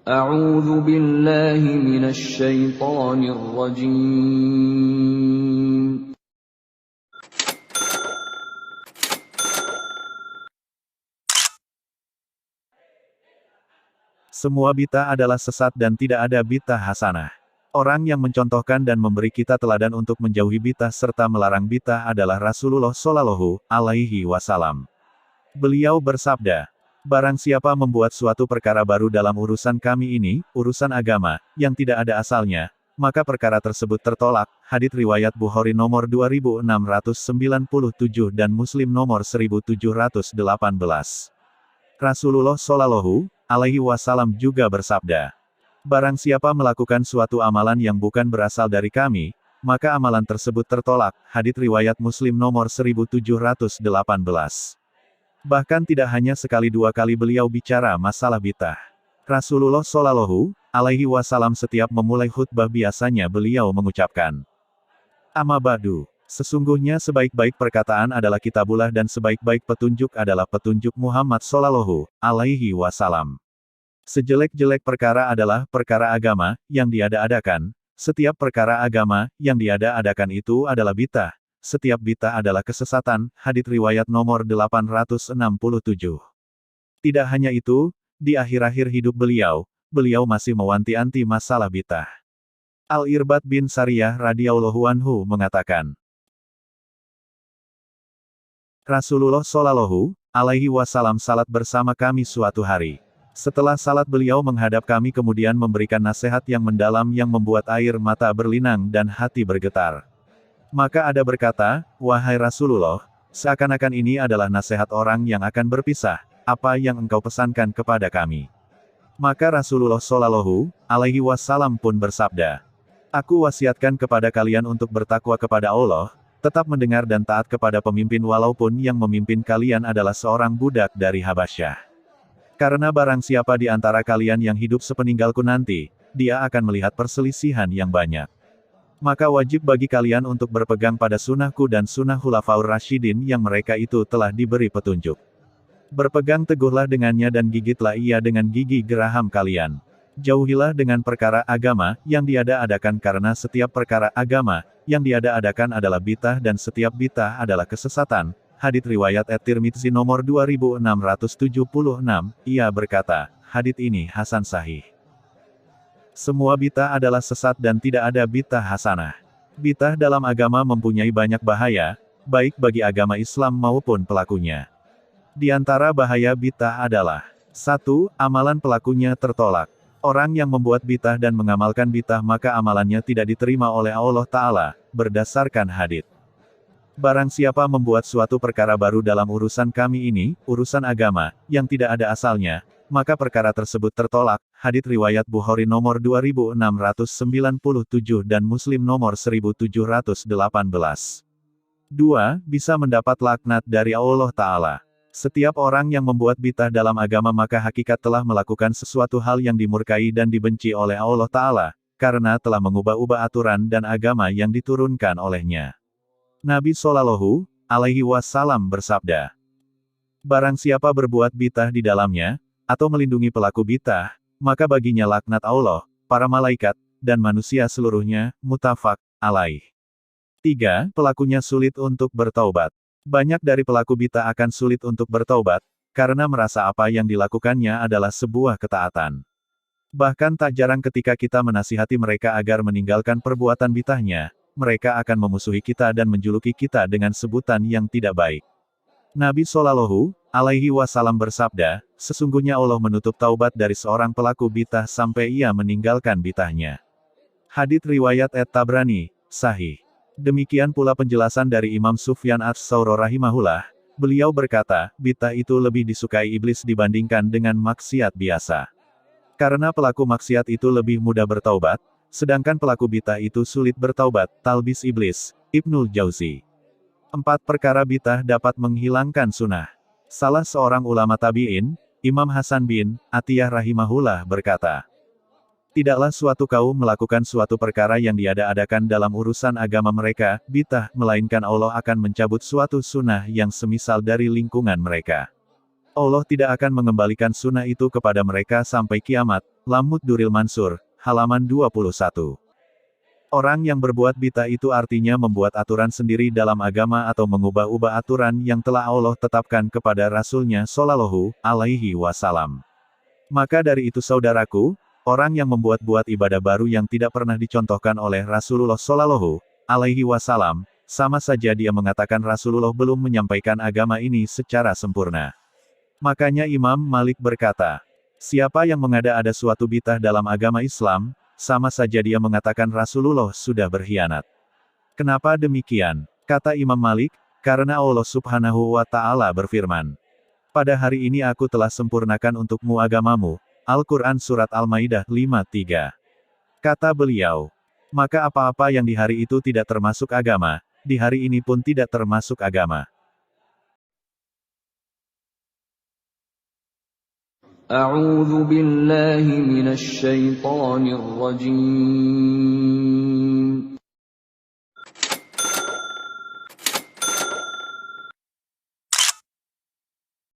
أعوذ بالله من الشيطان الرجيم. Semua bid'ah adalah sesat dan tidak ada bid'ah hasanah. Orang yang mencontohkan dan memberi kita teladan untuk menjauhi bid'ah serta melarang bid'ah adalah Rasulullah Shallallahu Alaihi Wasallam. Beliau bersabda, "Barang siapa membuat suatu perkara baru dalam urusan kami ini, urusan agama, yang tidak ada asalnya, maka perkara tersebut tertolak." Hadits riwayat Bukhari nomor 2697 dan Muslim nomor 1718. Rasulullah Shallallahu Alaihi Wasallam juga bersabda, "Barang siapa melakukan suatu amalan yang bukan berasal dari kami, maka amalan tersebut tertolak." Hadits riwayat Muslim nomor 1718. Bahkan tidak hanya sekali dua kali beliau bicara masalah bid'ah. Rasulullah Shallallahu Alaihi Wasallam setiap memulai khutbah biasanya beliau mengucapkan, "Amma ba'du, sesungguhnya sebaik-baik perkataan adalah kitabullah dan sebaik-baik petunjuk adalah petunjuk Muhammad Shallallahu Alaihi Wasallam. Sejelek-jelek perkara adalah perkara agama yang diada-adakan. Setiap perkara agama yang diada-adakan itu adalah bid'ah. Setiap bid'ah adalah kesesatan." Hadits riwayat nomor 867. Tidak hanya itu, di akhir-akhir hidup beliau masih mewanti-wanti masalah bid'ah. Al-Irbad bin Sariyah radhiyallahu anhu mengatakan, Rasulullah Shallallahu Alaihi Wasallam salat bersama kami suatu hari. Setelah salat beliau menghadap kami kemudian memberikan nasihat yang mendalam yang membuat air mata berlinang dan hati bergetar. Maka ada berkata, "Wahai Rasulullah, seakan-akan ini adalah nasihat orang yang akan berpisah, apa yang engkau pesankan kepada kami?" Maka Rasulullah Shallallahu Alaihi Wasallam pun bersabda, "Aku wasiatkan kepada kalian untuk bertakwa kepada Allah, tetap mendengar dan taat kepada pemimpin walaupun yang memimpin kalian adalah seorang budak dari Habasyah. Karena barang siapa di antara kalian yang hidup sepeninggalku nanti, dia akan melihat perselisihan yang banyak. Maka wajib bagi kalian untuk berpegang pada sunnahku dan sunnah Khulafaur Rasyidin yang mereka itu telah diberi petunjuk. Berpegang teguhlah dengannya dan gigitlah ia dengan gigi geraham kalian. Jauhilah dengan perkara agama yang diada-adakan karena setiap perkara agama yang diada-adakan adalah bid'ah dan setiap bid'ah adalah kesesatan." Hadits riwayat At-Tirmidzi nomor 2676, ia berkata, hadits ini hasan sahih. Semua bid'ah adalah sesat dan tidak ada bid'ah hasanah. Bid'ah dalam agama mempunyai banyak bahaya, baik bagi agama Islam maupun pelakunya. Di antara bahaya bid'ah adalah 1. Amalan pelakunya tertolak. Orang yang membuat bid'ah dan mengamalkan bid'ah maka amalannya tidak diterima oleh Allah Ta'ala, berdasarkan hadits. Barang siapa membuat suatu perkara baru dalam urusan kami ini, urusan agama, yang tidak ada asalnya, maka perkara tersebut tertolak. Hadits riwayat Bukhari nomor 2697 dan Muslim nomor 1718. 2. Bisa mendapat laknat dari Allah Ta'ala. Setiap orang yang membuat bid'ah dalam agama maka hakikat telah melakukan sesuatu hal yang dimurkai dan dibenci oleh Allah Ta'ala, karena telah mengubah-ubah aturan dan agama yang diturunkan olehnya. Nabi Shallallahu Alaihi Wasallam bersabda, "Barang siapa berbuat bid'ah di dalamnya, atau melindungi pelaku bid'ah, maka baginya laknat Allah, para malaikat, dan manusia seluruhnya." Muttafaq alaih. 3. Pelakunya sulit untuk bertaubat. Banyak dari pelaku bid'ah akan sulit untuk bertaubat, karena merasa apa yang dilakukannya adalah sebuah ketaatan. Bahkan tak jarang ketika kita menasihati mereka agar meninggalkan perbuatan bid'ahnya, mereka akan memusuhi kita dan menjuluki kita dengan sebutan yang tidak baik. Nabi Shallallahu Alaihi Wasallam bersabda, "Sesungguhnya Allah menutup taubat dari seorang pelaku bid'ah sampai ia meninggalkan bid'ahnya." Hadits riwayat At-Tabrani, sahih. Demikian pula penjelasan dari Imam Sufyan ats-Tsauri rahimahullah. Beliau berkata, bid'ah itu lebih disukai iblis dibandingkan dengan maksiat biasa. Karena pelaku maksiat itu lebih mudah bertaubat, sedangkan pelaku bid'ah itu sulit bertaubat. Talbis Iblis, Ibnul Jauzi. 4 perkara bid'ah dapat menghilangkan sunnah. Salah seorang ulama tabi'in, Imam Hasan bin Atiyah rahimahullah berkata, "Tidaklah suatu kaum melakukan suatu perkara yang diada-adakan dalam urusan agama mereka, bid'ah, melainkan Allah akan mencabut suatu sunnah yang semisal dari lingkungan mereka. Allah tidak akan mengembalikan sunnah itu kepada mereka sampai kiamat. Lamut Duril Mansur, halaman 21. Orang yang berbuat bid'ah itu artinya membuat aturan sendiri dalam agama atau mengubah-ubah aturan yang telah Allah tetapkan kepada Rasul-Nya Shallallahu alaihi wasallam. Maka dari itu saudaraku, orang yang membuat-buat ibadah baru yang tidak pernah dicontohkan oleh Rasulullah Shallallahu alaihi wasallam, sama saja dia mengatakan Rasulullah belum menyampaikan agama ini secara sempurna. Makanya Imam Malik berkata, siapa yang mengada-ada suatu bid'ah dalam agama Islam, sama saja dia mengatakan Rasulullah sudah berkhianat. Kenapa demikian? Kata Imam Malik, karena Allah Subhanahu wa Ta'ala berfirman, pada hari ini aku telah sempurnakan untukmu agamamu. Al-Quran Surat Al-Maidah 5:3. Kata beliau, maka apa-apa yang di hari itu tidak termasuk agama, di hari ini pun tidak termasuk agama. A'udzu billahi minasy syaithanir rajim.